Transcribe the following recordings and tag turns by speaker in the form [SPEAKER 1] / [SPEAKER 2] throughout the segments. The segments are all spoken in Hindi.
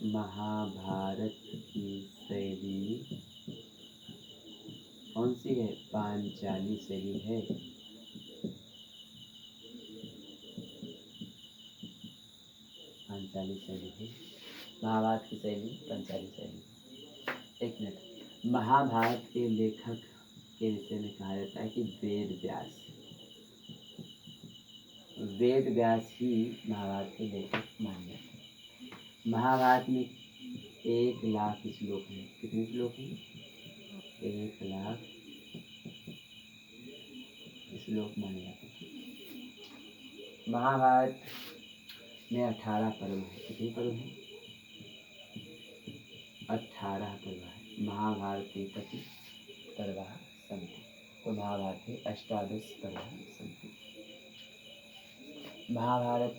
[SPEAKER 1] महाभारत की शैली कौन सी है? पांचाली शैली है। पांचाली शैली है। महाभारत की शैली पांचाली शैली। एक मिनट, महाभारत के लेखक के विषय में कहा जाता है कि वेद व्यास। वेद व्यास ही महाभारत के लेखक माने जाते हैं। महाभारत में 1,00,000 श्लोक हैं। कितने श्लोक हैं? 1,00,000 श्लोक माने जाते हैं। महाभारत में 18 पर्व है। कितने पर्व हैं? 18 पर्व है। महाभारती पति पर्व सन्ति। तो महाभारती अष्टादश पर्व सन्ति। महाभारत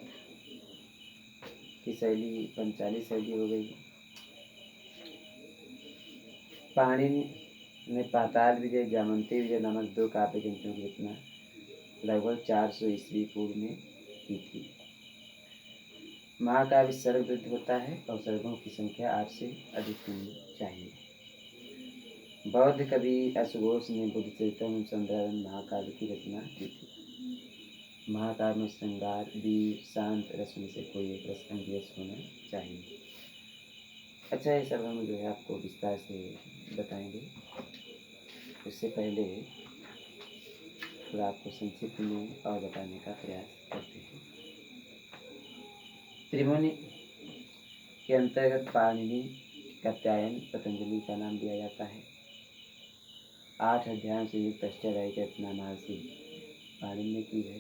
[SPEAKER 1] की शैली पंचाली शैली हो गई। पाणिनि ने पाताल विजय, जामंती विजय नामक 2 काव्य ग्रंथों की रचना लगभग 400 ईस्वी पूर्व में की थी। महाकाव्य सर्गबद्ध होता है और सर्गों की संख्या 8 से अधिक होनी चाहिए। बौद्ध कवि अश्वघोष ने बुद्ध चरितम संदर्भ महाकाव्य की रचना की थी। महाकाव्य में श्रृंगार, वीर, शांत रस में से कोई एक रस अंगीरस होना चाहिए। अच्छा, ये सब हम जो है आपको विस्तार से बताएंगे। उससे पहले थोड़ा आपको संक्षिप्त में और बताने का प्रयास करते हैं। त्रिमुनि के अंतर्गत पाणिनि, कात्यायन, पतंजलि का नाम दिया जाता है। 8 अध्यायों से युक्त अष्टाध्यायी की रचना महर्षि पाणिनि ने की है।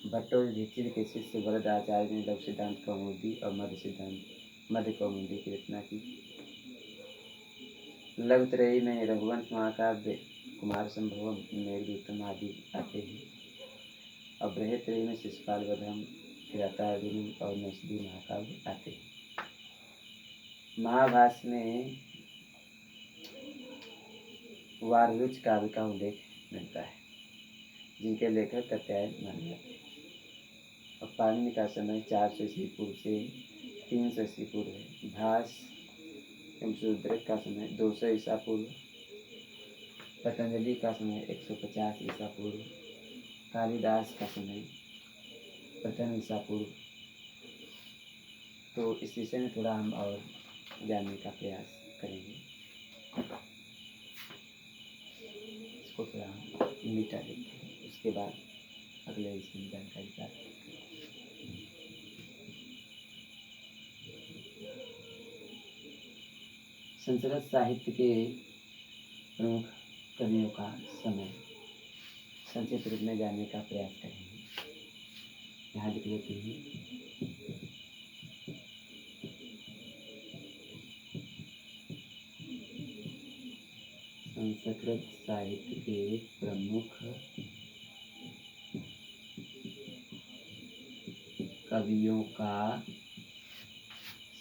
[SPEAKER 1] भट्टोजीदीक्षित के शिष्य वरद आचार्य ने लघु सिद्धांत कौमुदी और मध्य कौमुदी की रचना की। लघुत्रयी में रघुवंश महाकाव्य, कुमार संभवम, मेघदूतम आदि आते हैं और बृहत्त्रयी में शिशुपाल वधम, किरातार्जुनीय और नैषधि महाकाव्य आते हैं। महाभाष्य में वार्लुज काव्य का उल्लेख मिलता है, जिनके लेखक कात्यायन माने जाते हैं। और पाणिनि का समय 400 ईस्वी पूर्व से 300 ईस्वी पूर्व है। भाष्य एवं शूद्रक का समय 200 ईसा पूर्व, पतंजलि का समय 150 ईसा पूर्व, कालिदास का समय प्रथम ईसा पूर्व। तो इस विषय में थोड़ा हम और जानने का प्रयास करेंगे। इसको थोड़ा हम मिटा देते हैं, उसके बाद अगले इसमें जानकारी प्राप्त करते हैं। संस्कृत साहित्य के प्रमुख कवियों का समय संक्षिप्त रूप में जानने का प्रयास करेंगे। यहाँ लिख लेते हैं। संस्कृत साहित्य के प्रमुख कवियों का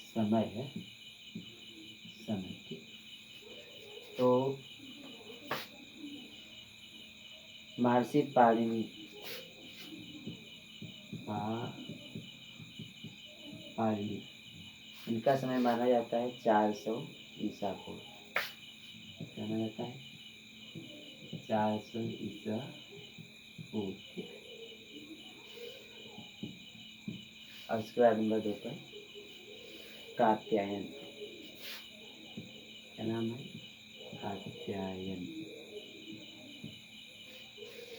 [SPEAKER 1] समय है। तो महर्षि पाणिनि इनका समय माना जाता है 400 ईसा पूर्व। माना जाता है 400 ईसा पूर्व। और उसके बाद नंबर 2 पर कात्यायन। क्या नाम है? कात्यायन।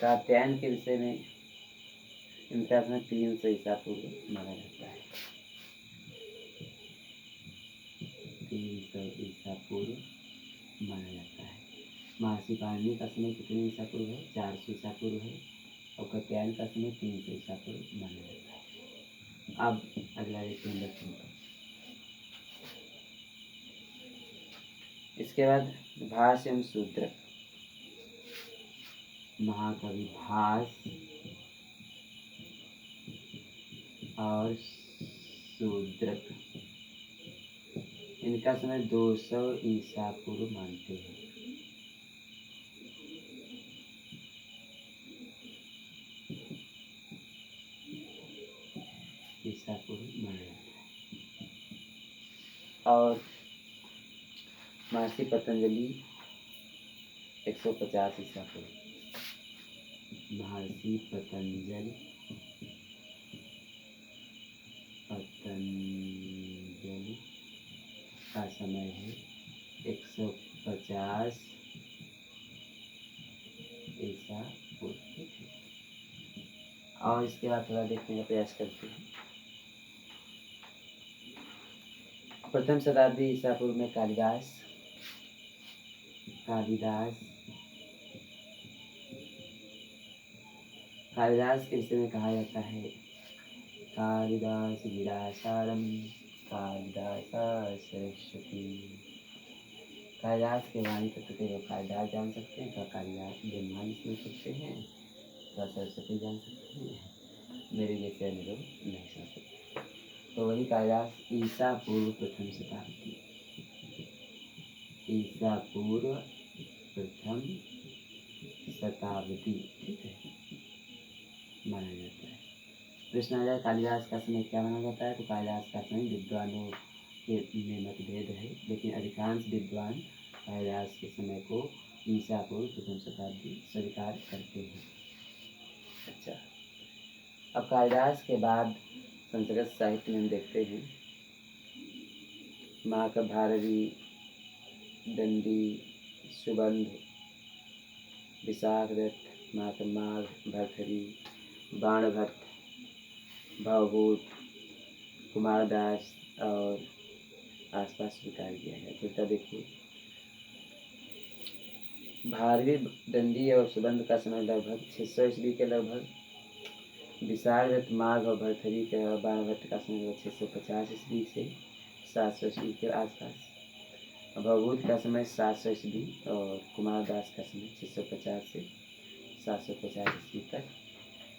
[SPEAKER 1] कात्यायन के विषय में इनका समय 300 ईसा पूर्व माना जाता है। 300 ईसा पूर्व माना जाता है। महर्षि पाणिनि का समय कितने ईसा पूर्व है? 400 ईसा पूर्व है। और कात्यायन का समय 300 ईसा पूर्व माना जाता है। अब अगला एक नंबर। इसके बाद भाष्य एवं शूद्रक। महाकवि भाष्य और शूद्रक, इनका समय 200 ईसा पूर्व मानते हैं। ईसा पूर्व माना जाता है। और महर्षि पतंजलि 150 ईसा पूर्व। महर्षि पतंजलि का समय है 150 ईसा पूर्व। और इसके बाद थोड़ा देखने का प्रयास करते हैं। प्रथम शताब्दी ईसा पूर्व में कालिदास के विषय में कहा जाता है कालिदास गिरासारम कालिदास सरस्वती। कालिदास के वाणी तत्व के लोग कालिदास जान सकते हैं, तो कालिदास ब्रह्मांड सुन सकते हैं, तो सरस्वती जान सकते हैं, मेरे जैसे अन्य लोग नहीं सुन सकते। तो वही कालिदास ईसा पूर्व प्रथम शताब्दी, ईसा पूर्व प्रथम शताब्दी, ठीक है, माना जाता है। प्रश्न आ जाए कालिदास का समय क्या माना जाता है, तो कालिदास का समय विद्वानों के में मतभेद है, लेकिन अधिकांश विद्वान कालिदास के समय को ईसा पूर्व प्रथम शताब्दी स्वीकार करते हैं। अच्छा, अब कालिदास के बाद संस्कृत साहित्य में हम देखते हैं महाकभारवी, दंडी, सुबंध, विशाखदत्त, महाकमाघ, भरथरी, बाणभट्ट, भावभूत, कुमारदास और आसपास स्वीकार किया गया। दूसरा देखिए, भारवी, दंडी और सुबंध का समय लगभग 600 ईस्वी के लगभग, विशाखदत्त, माघ और भरथरी के और बाणभट्ट का समय लगभग 650 ईस्वी से 700 ईस्वी के आसपास, भावभूत का समय 700 ईस्वी और कुमारदास का समय 650 से 750 ईस्वी तक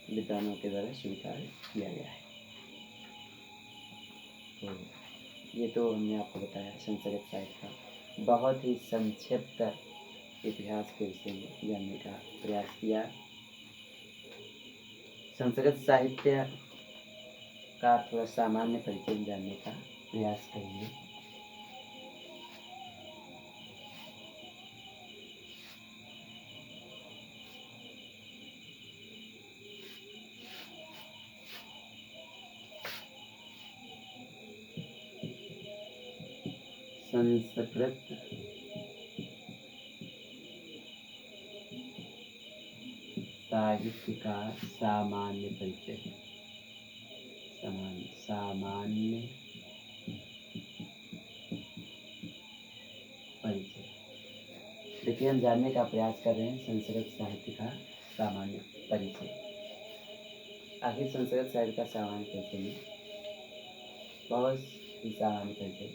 [SPEAKER 1] विद्वानों के द्वारा स्वीकार किया गया है। तो ये तो हमने आपको बताया संस्कृत साहित्य का बहुत ही संक्षिप्त इतिहास के विषय में जानने का प्रयास किया। संस्कृत साहित्य का थोड़ा सामान्य परिचय जानने का प्रयास करेंगे। संस्कृत साहित्य का सामान्य परिचय, सामान्य परिचय। देखिए, हम जानने का प्रयास कर रहे हैं संस्कृत साहित्य का सामान्य परिचय। आखिर संस्कृत साहित्य का सामान्य परिचय में बहुत ही सामान्य परिचय,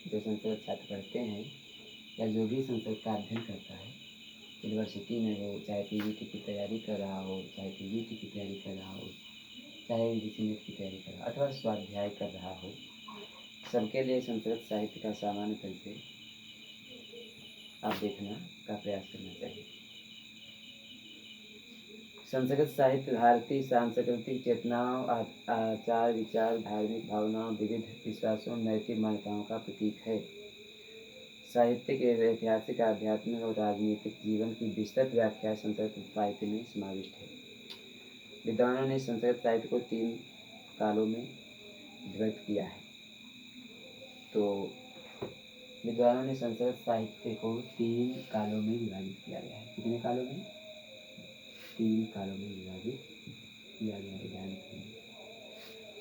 [SPEAKER 1] जो संस्कृत साहित्य पढ़ते हैं या जो भी संस्कृत का अध्ययन करता है यूनिवर्सिटी में हो, चाहे पीजीटी की तैयारी कर रहा हो, चाहे पीजीटी की तैयारी कर रहा हो, चाहे यूजीसी नेट की तैयारी कर रहा हो अथवा स्वाध्याय कर रहा हो, सबके लिए संस्कृत साहित्य का सामान्य परिचय आप देखना का प्रयास करना चाहिए। संस्कृत साहित्य भारतीय सांस्कृतिक चेतनाओं, आचार विचार, धार्मिक भावनाओं, विविध विश्वासों, नैतिक मान्यताओं का प्रतीक है। साहित्य के ऐतिहासिक, आध्यात्मिक और राजनीतिक जीवन की विस्तृत व्याख्या संस्कृत साहित्य में समाविष्ट है। विद्वानों ने संस्कृत साहित्य को 3 कालों में विभक्त किया है। तो विद्वानों ने संस्कृत साहित्य को 3 कालों में विभाजित किया गया है। कितने कालों में? 3 कालों में विभाजित किया गया है। ध्यान रखिए,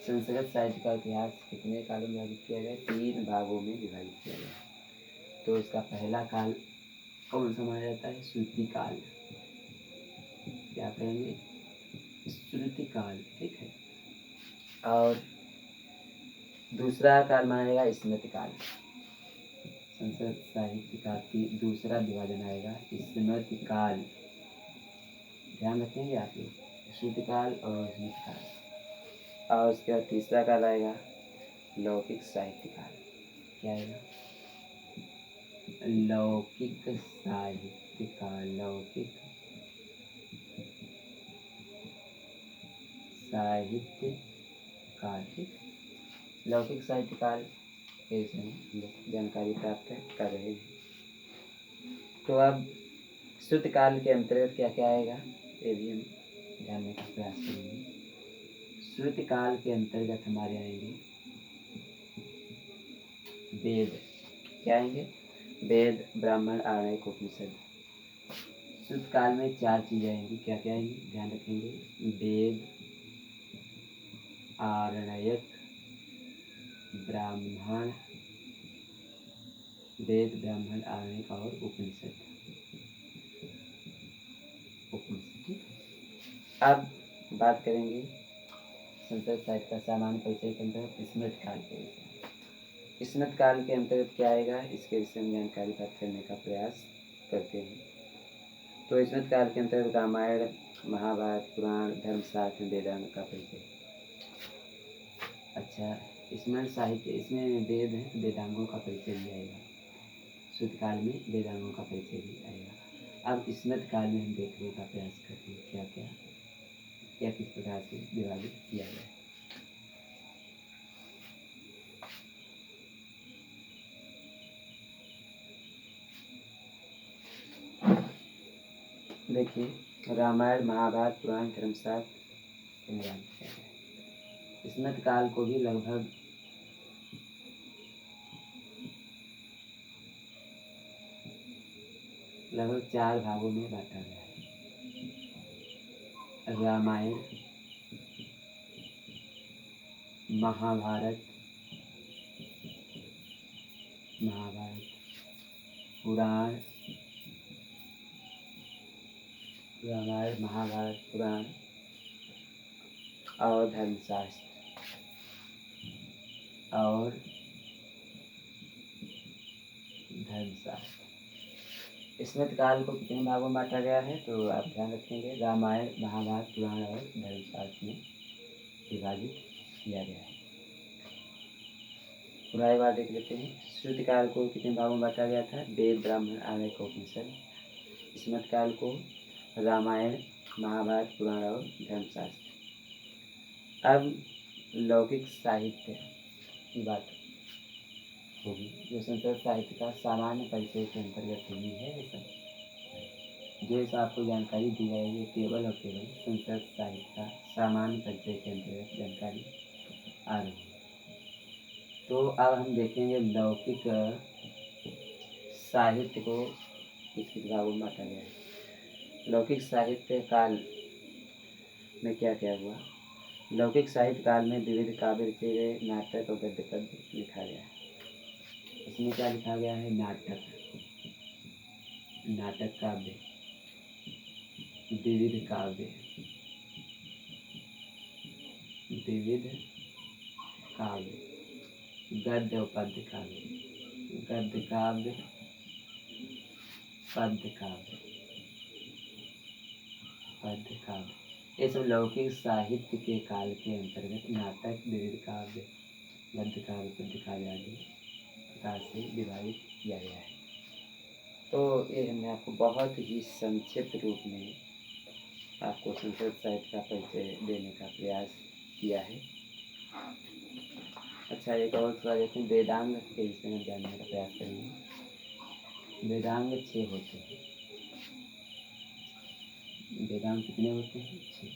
[SPEAKER 1] संस्कृत साहित्य का इतिहास कितने कालों में विभाजित किया गया है? 3 भागों में विभाजित किया गया है। तो इसका पहला काल कौन सा माना जाता है? श्रुति काल। क्या कहेंगे? श्रुति काल, ठीक है। और दूसरा काल माना जाएगा स्मृति काल। संस्कृत साहित्य का दूसरा विभाजन आएगा स्मृति काल। ध्यान रखेंगे आप लोग, श्रुति काल और स्मृति काल। और उसके बाद तीसरा काल आएगा लौकिक साहित्य काल। क्या आएगा? लौकिक साहित्य काल। लौकिक साहित्य काल, ठीक। लौकिक साहित्य काल के विषय में हम लोग जानकारी प्राप्त कर रहे हैं। तो अब श्रुत काल के अंतर्गत क्या क्या आएगा ये भी हम जानने का प्रयास करेंगे। श्रुत काल के अंतर्गत हमारे आएंगे वेद। क्या आएंगे? वेद, ब्राह्मण, आरण्यक, उपनिषद। श्रुत काल में 4 चीजें आएंगी। क्या क्या आएंगी? ध्यान रखेंगे। वेद, आरण्यक, ब्राह्मण, वेद, ब्राह्मण, आरण्यक और उपनिषद। अब बात करेंगे संस्कृत साहित्य का सामान्य परिचय के अंतर्गत स्मृत काल के विषय। स्मृत काल के अंतर्गत क्या आएगा इसके विषय में जानकारी प्राप्त करने का प्रयास करते हैं। तो स्मृत काल के अंतर्गत रामायण, महाभारत, पुराण, धर्मशास्त्र, वेदांग का परिचय। अच्छा, स्मृत साहित्य इसमें वेद है, वेदांगों का परिचय भी आएगा। श्रुत काल में वेदांगों का परिचय भी आएगा। अब स्मृत काल में हम देखने का प्रयास करते हैं क्या क्या या किस प्रकार से विभाजित किया गया है। देखिए, रामायण, महाभारत, पुराण, धर्मशास्त्र विभाजित किया गया है। स्मृत काल को भी लगभग लगभग 4 भागों में बांटा गया है। रामायण, महाभारत, पुराण, रामायण, महाभारत, पुराण और धर्मशास्त्र। स्मृत काल को कितने भागों में बांटा गया है तो आप ध्यान रखेंगे। रामायण, महाभारत, पुराण और धर्मशास्त्र में विभाजित किया गया है। पूरा एक बार देख लेते हैं। श्रुत काल को कितने भागों में बांटा गया था? वेद, ब्राह्मण, आरण्यक, उपनिषद। स्मृत काल को रामायण, महाभारत, पुराण और धर्मशास्त्र। अब लौकिक साहित्य की बात होगी जो संस्कृत साहित्य का सामान्य परिचय के अंतर्गत हुई है। जो इस आपको जानकारी दी जाएगी केवल और केवल संस्कृत साहित्य का सामान्य परिचय के अंतर्गत जानकारी आ रही है। तो अब हम देखेंगे लौकिक साहित्य को किस भागों में बांटा गया है। लौकिक साहित्य काल में क्या क्या हुआ? लौकिक साहित्य काल में विविध काव्य रचे गए, नाटक और गद्य पद्य लिखा गया है। इसमें क्या लिखा गया है? नाटक काव्य, विविध काव्य, गद्य और पद्य काव्य, गद्य काव्य, पद्य काव्य। ये सब लौकिक साहित्य के काल के अंतर्गत नाटक, विविध काव्य, गद्य काव्य, पद्य काव्य आदि प्रकार से विभाजित किया गया है। तो ये हमने आपको बहुत ही संक्षिप्त रूप में आपको संस्कृत साहित्य का परिचय देने का प्रयास किया है। अच्छा, एक और थोड़ा देखते हैं। वेदांग के विषय में जानने का प्रयास करेंगे। वेदांग 6 होते हैं। वेदांग कितने होते हैं? 6।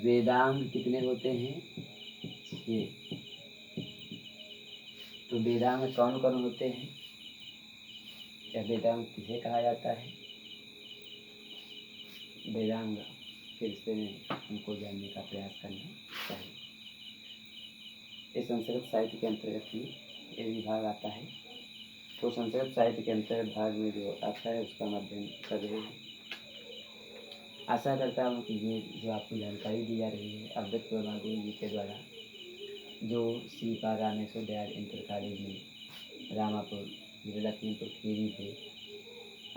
[SPEAKER 1] वेदांग कितने होते हैं? 6। तो वेदांग कौन कौन होते हैं? क्या वेदांग किसे कहा जाता है? वेदांग के विषय में हमको जानने का प्रयास करना चाहिए। इस संस्कृत साहित्य के अंतर्गत ही ये विभाग आता है। तो संस्कृत साहित्य के अंतर्गत भाग में जो आता है उसका अध्ययन कर रहे हैं। आशा करता हूँ कि ये जो आपको जानकारी दी जा रही है अवधूत वर्मा गुरु जी के द्वारा, जो श्री पा रामेश्वर दयाल इंटर कॉलेज में रामापुर जिला लखीमपुर खीरी से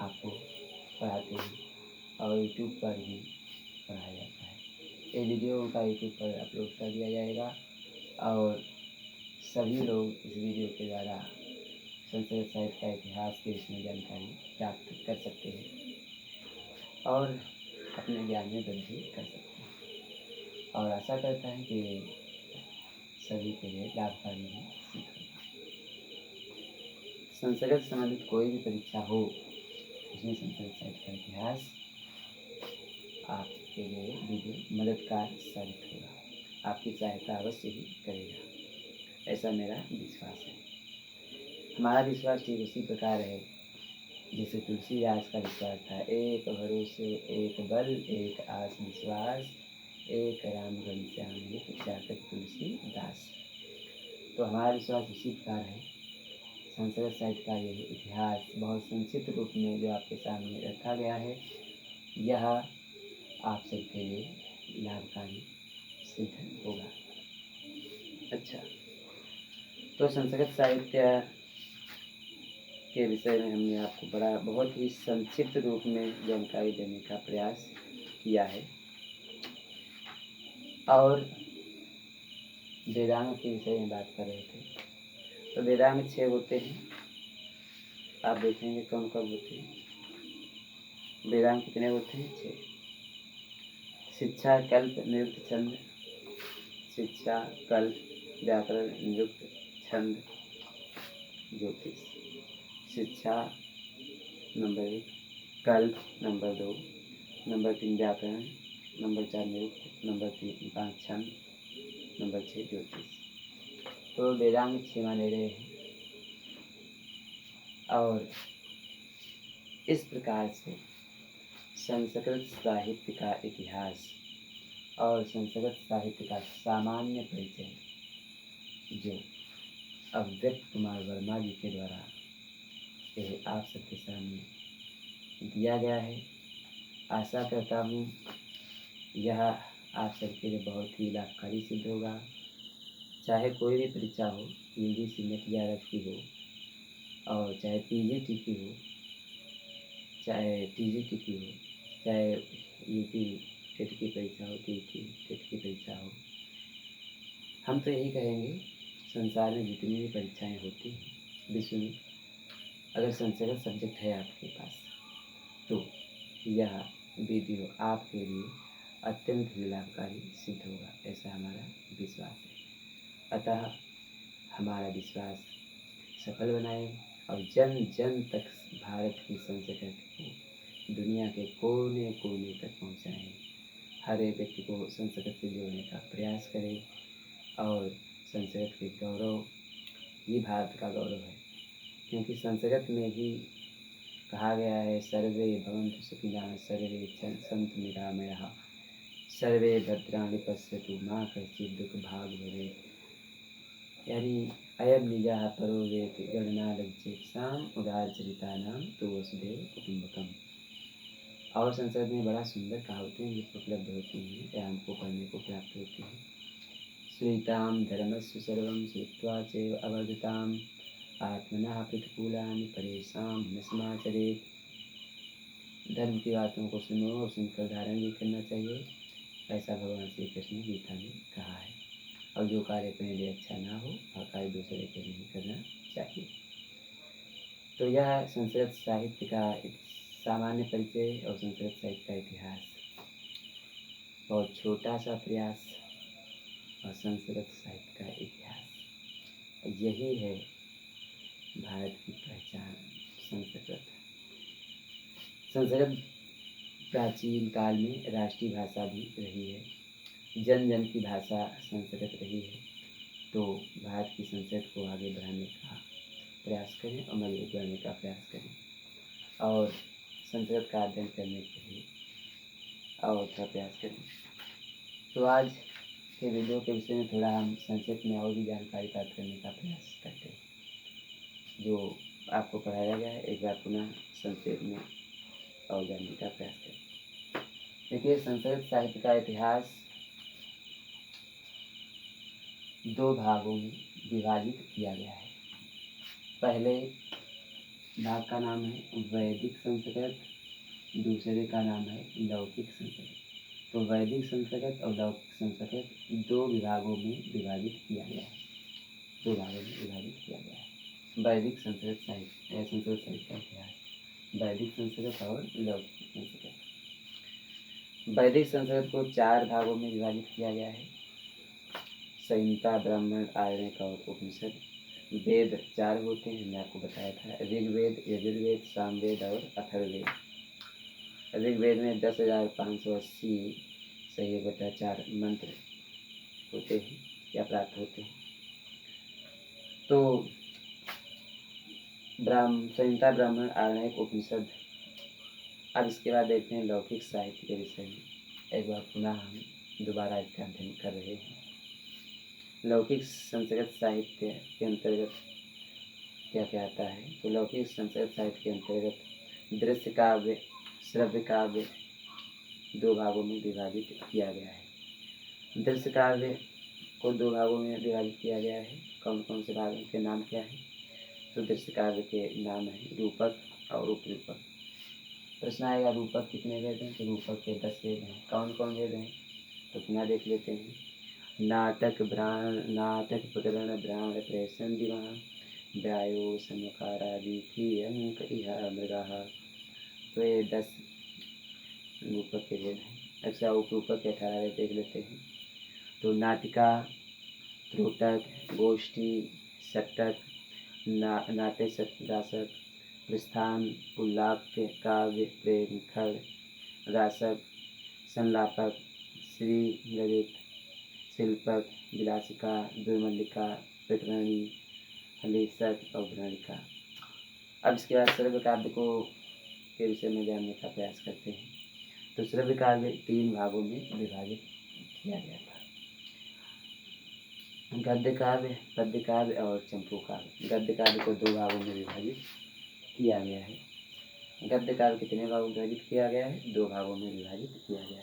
[SPEAKER 1] आपको पढ़ाते हैं और यूट्यूब पर भी पढ़ाया जाता है। ये वीडियो उनका यूट्यूब पर अपलोड कर दिया जाएगा और सभी लोग इस वीडियो के द्वारा संस्कृत साहित्य का इतिहास के विषय में जानकारी प्राप्त कर सकते हैं और अपने ज्ञान में वृद्धि कर सकते हैं। और आशा करता है कि सभी के लिए लाभकारी भी सिद्ध होगा। संस्कृत संबंधित कोई भी परीक्षा हो, उसमें संस्कृत साहित्य का इतिहास आपके लिए वीडियो मददगार साबित होगा, आपकी सहायता अवश्य ही करेगा, ऐसा मेरा विश्वास है। हमारा विश्वास ठीक उसी प्रकार है जैसे तुलसीदास का विश्वास था। एक भरोसे एक बल एक आस विश्वास, एक राम घनश्याम एक जातक तुलसीदास। तो हमारा विश्वास उसी प्रकार है। संस्कृत साहित्य का यह इतिहास बहुत संक्षिप्त रूप में जो आपके सामने रखा गया है, यह आप सबके लिए लाभकारी सिद्ध होगा। अच्छा, तो संस्कृत साहित्य के विषय में हमने आपको बहुत ही संक्षिप्त रूप में जानकारी देने का प्रयास किया है। और वेदांग के विषय में बात कर रहे थे। तो वेदांग 6 होते हैं, आप देखेंगे कौन कौन होते हैं। वेदांग कितने होते हैं? 6। शिक्षा, कल्प, निरुक्त, छंद। शिक्षा, कल्प, व्याकरण, निरुक्त, छंद, ज्योतिष। शिक्षा नंबर 1, कल्प नंबर 2, नंबर 3 व्याकरण, नंबर 4 निरुक्त, नंबर 5 छंद, नंबर 6 ज्योतिष। तो वेदांग 6 माने गए हैं। और इस प्रकार से संस्कृत साहित्य का इतिहास और संस्कृत साहित्य का सामान्य परिचय जो अव्यक्त कुमार वर्मा जी के द्वारा यह आप सबके सामने दिया गया है। आशा करता हूँ यह आप सबके लिए बहुत ही लाभकारी सिद्ध होगा। चाहे कोई भी परीक्षा हो, यूजीसी नेट या आरएफ की हो, और चाहे पीजीटी की हो, चाहे टीजीटी की हो, चाहे यूपी टेट की परीक्षा हो, टीटी टेट की परीक्षा हो, हम तो यही कहेंगे संसार में जितनी भी परीक्षाएं होती हैं विश्व में, अगर संस्कृत सब्जेक्ट है आपके पास तो यह वीडियो आपके लिए अत्यंत ही लाभकारी सिद्ध होगा, ऐसा हमारा विश्वास है। अतः हमारा विश्वास सफल बनाएं और जन जन तक भारत की संस्कृति को दुनिया के कोने कोने तक पहुंचाएं। हर एक व्यक्ति को संस्कृत से जोड़ने का प्रयास करें और संस्कृत के गौरव, ये भारत का गौरव है, क्योंकि संस्कृत में ही कहा गया है सर्वे भवन्तु सुखिनः सर्वे सन्तु निरामयाः सर्वे भद्राणि पश्यन्तु मा कश्चित् दुःखभाग् भवेत्। यानी अयम निजः परो वेति गणना लज्जेत्साम् उदारचरितानां तु वसुधैव कुटुम्बकम्। और संस्कृत में बड़ा सुंदर कहावतें भी उपलब्ध होती हैं या हमको पढ़ने को प्राप्त होती हैं। श्रीतां धर्मस्य सर्वं श्रुत्वा चैव अवर्धताम् आत्मनः प्रतिकूलानि परेषां न समाचरेत्। धर्म की बातों को सुनो और सुनकर धारण भी करना चाहिए, ऐसा भगवान श्री कृष्ण गीता में कहा है। और जो कार्य अपने लिए अच्छा ना हो वह कार्य दूसरे के लिए नहीं करना चाहिए। तो यह संस्कृत साहित्य का एक सामान्य परिचय और संस्कृत साहित्य का इतिहास, बहुत छोटा सा प्रयास और संस्कृत साहित्य का इतिहास, यही है भारत की पहचान। संस्कृत प्राचीन काल में राष्ट्रीय भाषा भी रही है, जन जन की भाषा संस्कृत रही है। तो भारत की संस्कृत को आगे बढ़ाने का प्रयास करें और मजबूत बनाने का प्रयास करें और संस्कृत का अध्ययन करने के लिए और अच्छा प्रयास करें। तो आज के वीडियो के विषय में थोड़ा हम संक्षिप्त में और भी जानकारी प्राप्त करने का प्रयास करते हैं। जो आपको पढ़ाया गया है एक बार पुनः संक्षेप में और जानने का प्रयास करें। देखिए, संस्कृत साहित्य का इतिहास 2 भागों में विभाजित किया गया है। पहले भाग का नाम है वैदिक संस्कृत, दूसरे का नाम है लौकिक संस्कृत। तो वैदिक संस्कृत और लौकिक संस्कृत 2 विभागों में विभाजित किया गया है। 2 भागों में विभाजित किया गया है। वैदिक संस्कृत साहित्य, संस्कृत साहित्य का इतिहास, वैदिक संस्कृत और लौकिक संस्कृत। वैदिक संस्कृत को 4 भागों में विभाजित किया गया है। संहिता, ब्राह्मण, आरण्यक और उपनिषद। वेद 4 होते हैं, मैंने आपको बताया था। ऋग्वेद, यजुर्वेद, सामवेद और अथर्ववेद। ऋग्वेद में 10,580 सही 1/4 मंत्र होते हैं या प्राप्त होते हैं। तो संहिता, ब्राह्मण, आरण्यक, उपनिषद। अब इसके बाद देखते हैं लौकिक साहित्य के विषय में। एक बार पुनः हम दोबारा इसका अध्ययन कर रहे हैं। लौकिक संस्कृत साहित्य के अंतर्गत क्या क्या आता है? तो लौकिक संस्कृत साहित्य के अंतर्गत दृश्य काव्य, श्रव्य काव्य 2 भागों में विभाजित किया गया है। दृश्य काव्य को 2 भागों में विभाजित किया गया है। कौन कौन से भागों के नाम क्या है? तो दृश्य काव्य के नाम है रूपक और उपरूपक। प्रश्न आएगा रूपक कितने वेद हैं? तो रूपक के 10 वेद हैं। कौन कौन वेद हैं? तो पुनः देख लेते हैं। नाटक, प्रकरण, ब्राण, प्रेषण, दिवह, व्यायो, समकारादि की अंक इह मृगः। तो ये 10 रूपक के वेद हैं। अच्छा, उपरूपक के 18 वेद देख लेते हैं। तो नाटिका, त्रोटक, गोष्ठी, षट्क, नाट्य, रासक, प्रस्थान, उल्लाख्य, काव्य, प्रेम, खड़, रासक, संलापक, श्री ललित, शिल्पक, विलासिका, दुर्मल्लिका, प्रकरणी, हलेसक और भ्रणिका। अब इसके बाद श्रव्य काव्य को के विषय में जानने का प्रयास करते हैं। तो श्रव्य काव्य 3 भागों में विभाजित किया गया था। गद्य काव्य, पद्य काव्य और चंपू काव्य। गद्य काव्य को 2 भागों में विभाजित किया गया है। गद्य काव्य कितने भागों में विभाजित किया गया है? 2 भागों में विभाजित किया गया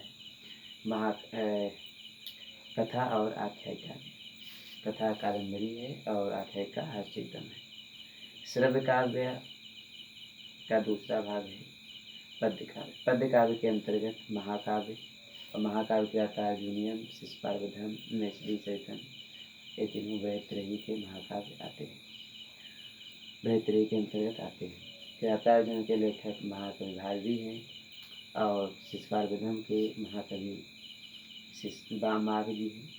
[SPEAKER 1] है। कथा और आख्यायिका। कथा कादम्बरी है और आख्यायिका हर्षचितम है। श्रव्य काव्य का दूसरा भाग है पद्य काव्य। पद्य काव्य के अंतर्गत महाकाव्य, और महाकाव्य क्या आता है? अर्जुनियम, शिशुपालवधम, मैथिली चरितम। ये तीनों वैतरेयी के महाकाव्य आते हैं, वैतरेयी के अंतर्गत आते हैं। अर्जुन के लेखक महाकवि भारवी हैं और शिशुपालवधम के महाकवि वामाग जी हैं।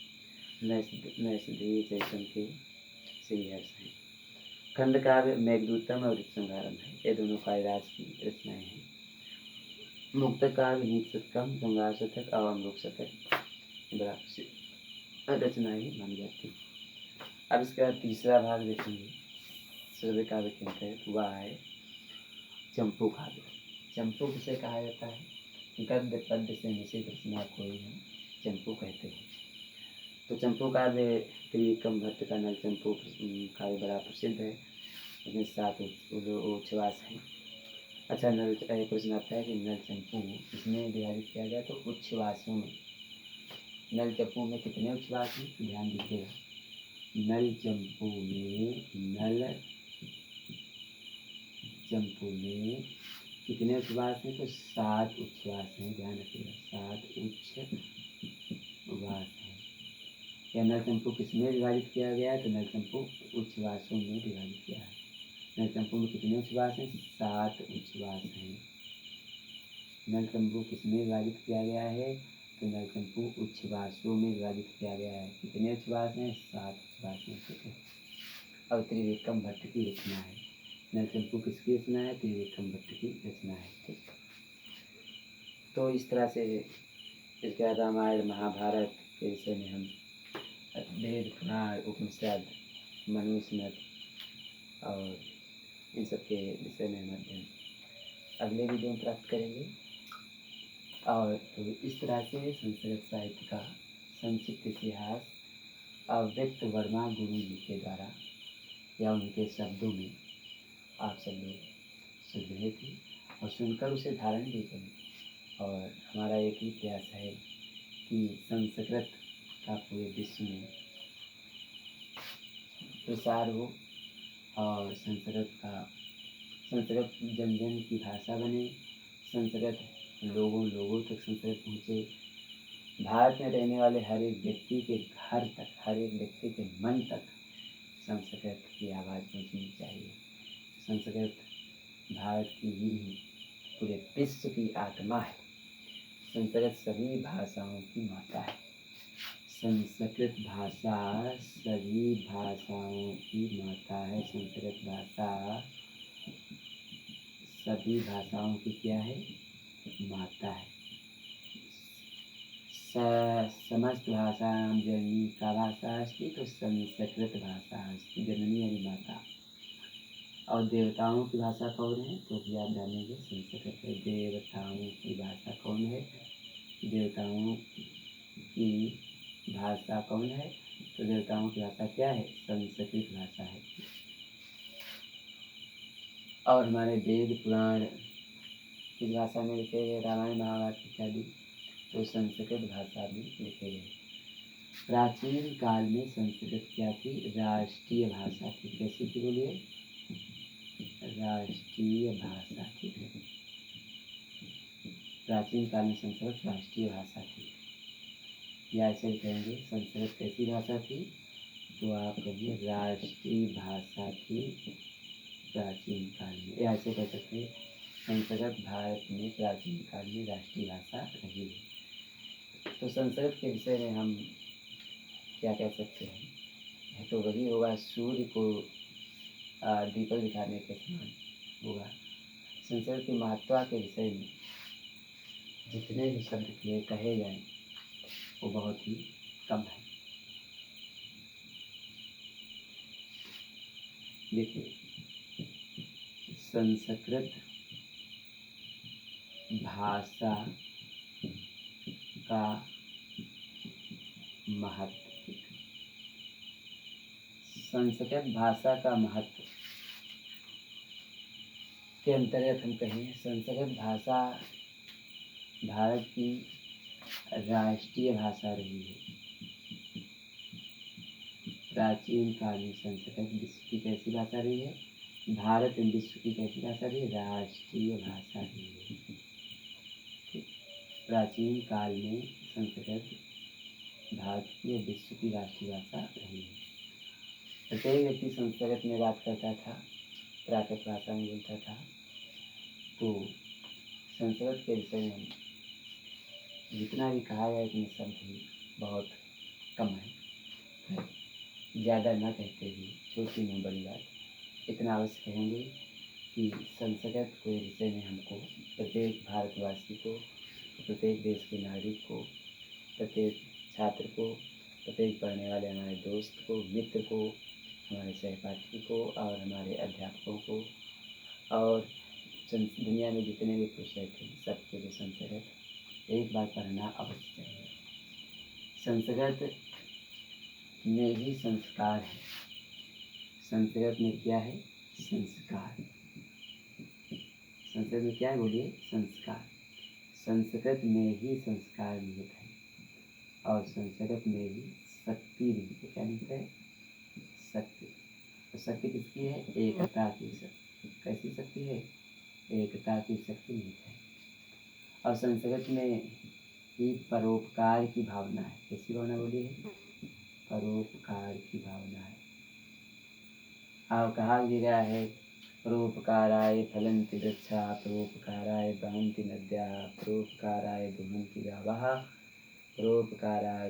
[SPEAKER 1] मैथिली चरितम के श्रीहर्ष हैं। खंड काव्य मेघदूतम और ऋतुसंहारम है। ये दोनों कालिदास की रचनाएं हैं। मुक्त काव्य नीति शतकम, श्रृंगार शतक और अमृत शतक रचनाएं मानी जाती हैं। अब इसका तीसरा भाग देखेंगे श्रव्य काव्य के अंतर्गत, वह है चंपू काव्य। चंपू किसे कहा जाता है? गद्य पद्य से मिश्रित रचना को ही हम चंपू कहते हैं। तो चंपू काव्य त्रिविक्रम भट्ट का नल चंपू काव्य बड़ा प्रसिद्ध है। उसमें 7 उच्छ्वास हैं। अच्छा, नल प्रश्न आता है कि नल चंपू इसमें विभाजित किया गया तो उच्छ्वासों में। नल चंपू में कितने उच्छ्वास हैं? ध्यान दीजिएगा। नल चंपू में कितने उच्छ्वास हैं? तो 7 उच्छ्वास हैं। ध्यान रखिएगा, 7 उच्छ्वास हैं। या नल चंपू किसमें विभाजित किया गया है? तो नल चंपू उच्छ्वासों में विभाजित किया है। नल चंपू में कितने उच्छ्वास हैं? 7 उच्छ्वास हैं। नल चंपू किसमें विभाजित किया गया है? तो नल चंपू उच्छ्वासों में विभाजित किया गया है। कितने उच्छ्वास हैं? 7 उच्छ्वास हैं। ठीक है। अब त्रिविक्रम भट्ट की रचना है। नल चंपू किसकी रचना है? त्रिविक्रम भट्ट की रचना है। ठीक। तो इस तरह से इसके बाद रामायण महाभारत के विषय में हम वेद, पुराण, उपनिषद, मनुस्मृत और इन सब के विषय में हम अध्ययन अगले वीडियो में प्राप्त करेंगे। और तो इस तरह से संस्कृत साहित्य का संक्षिप्त इतिहास अव्यक्त वर्मा गुरु जी के द्वारा या उनके शब्दों में आप सब लोग सुन रहे थे और सुनकर उसे धारण भी करें। और हमारा एक ही प्रयास है कि संस्कृत का पूरे विश्व में प्रसार हो और संस्कृत जन जन की भाषा बने। संस्कृत लोगों तक संस्कृत पहुँचे। भारत में रहने वाले हर एक व्यक्ति के घर तक, हर एक व्यक्ति के मन तक संस्कृत की आवाज़ पहुँचनी चाहिए। संस्कृत भारत की ही नहीं, पूरे विश्व की आत्मा है। संस्कृत सभी भाषाओं की माता है। संस्कृत भाषा सभी भाषाओं की माता है। संस्कृत भाषा सभी भाषाओं की क्या है? माता है। समस्त भाषायां जननी का भाषा अस्ति, तो संस्कृत भाषा अस्ति, जननी यानी माता। और देवताओं की भाषा कौन है? तो भी आप जानेंगे संस्कृत है। देवताओं की भाषा कौन है? देवताओं की भाषा कौन है? तो देवताओं की भाषा क्या है? संस्कृत भाषा है। और हमारे वेद पुराण किस भाषा में लिखे गए? रामायण महाभारत इत्यादि तो संस्कृत भाषा में लिखे गए। प्राचीन काल में संस्कृत क्या थी? राष्ट्रीय भाषा थी। कैसी थी बोलिए? राष्ट्रीय भाषा थी। प्राचीन काल में संस्कृत राष्ट्रीय भाषा थी। या ऐसे कहेंगे संस्कृत कैसी भाषा थी? तो आप कहिए राष्ट्रीय भाषा थी प्राचीन काल में। या ऐसे कह सकते हैं संस्कृत भारत में प्राचीन काल में राष्ट्रीय भाषा रही है। तो संस्कृत के विषय में हम क्या कह सकते हैं? तो वही होगा सूर्य को दीपक दिखाने के समान होगा। संस्कृत की महत्ता के विषय में जितने भी शब्द कहे जाएं वो बहुत ही कम है। देखिए संस्कृत भाषा का महत्व। संस्कृत भाषा का महत्व के अंतर्गत हम कहें संस्कृत भाषा भारत की राष्ट्रीय भाषा रही है। प्राचीन काल में संस्कृत विश्व की कैसी भाषा रही है? भारत में विश्व की कैसी भाषा रही है? राष्ट्रीय भाषा रही है। प्राचीन काल में संस्कृत भारत की और विश्व की राष्ट्रीय भाषा रही है। प्रत्येक व्यक्ति संस्कृत में बात करता था, प्राकृत भाषा में बोलता था। तो संस्कृत के विषय में जितना भी कहा जाए इतने शब्द ही बहुत कम है। ज़्यादा न कहते हुए छोटी न बड़ी बात इतना अवश्य कहेंगे कि संस्कृत के विषय में हमको प्रत्येक भारतवासी को, प्रत्येक देश के नागरिक को, प्रत्येक छात्र को, प्रत्येक पढ़ने वाले हमारे दोस्त को, मित्र को, हमारे सहपाठी को और हमारे अध्यापकों को और दुनिया में जितने भी पुरुष थे सबके लिए संस्कृत एक बार पढ़ना अवश्य चाहिए। संस्कृत में ही संस्कार है। संस्कृत में क्या है? संस्कार। संस्कृत में क्या है बोलिए? संस्कार। संस्कृत में ही संस्कार निहित है और संस्कृत में ही शक्ति निहित है। क्या निहित है? शक्ति। तो शक्ति किसकी है? एकता की शक्ति। कैसी शक्ति है? एकता की शक्ति निहित है। और संस्कृत में ही परोपकार की भावना है। कैसी भावना बोलिए? परोपकार की भावना है। और कहा गया है परोपकाराय फलन्ति वृक्षा, परोपकाराय वहन्ति नद्यः, परोपकाराय दुहन्ति गावः, परोपकाराय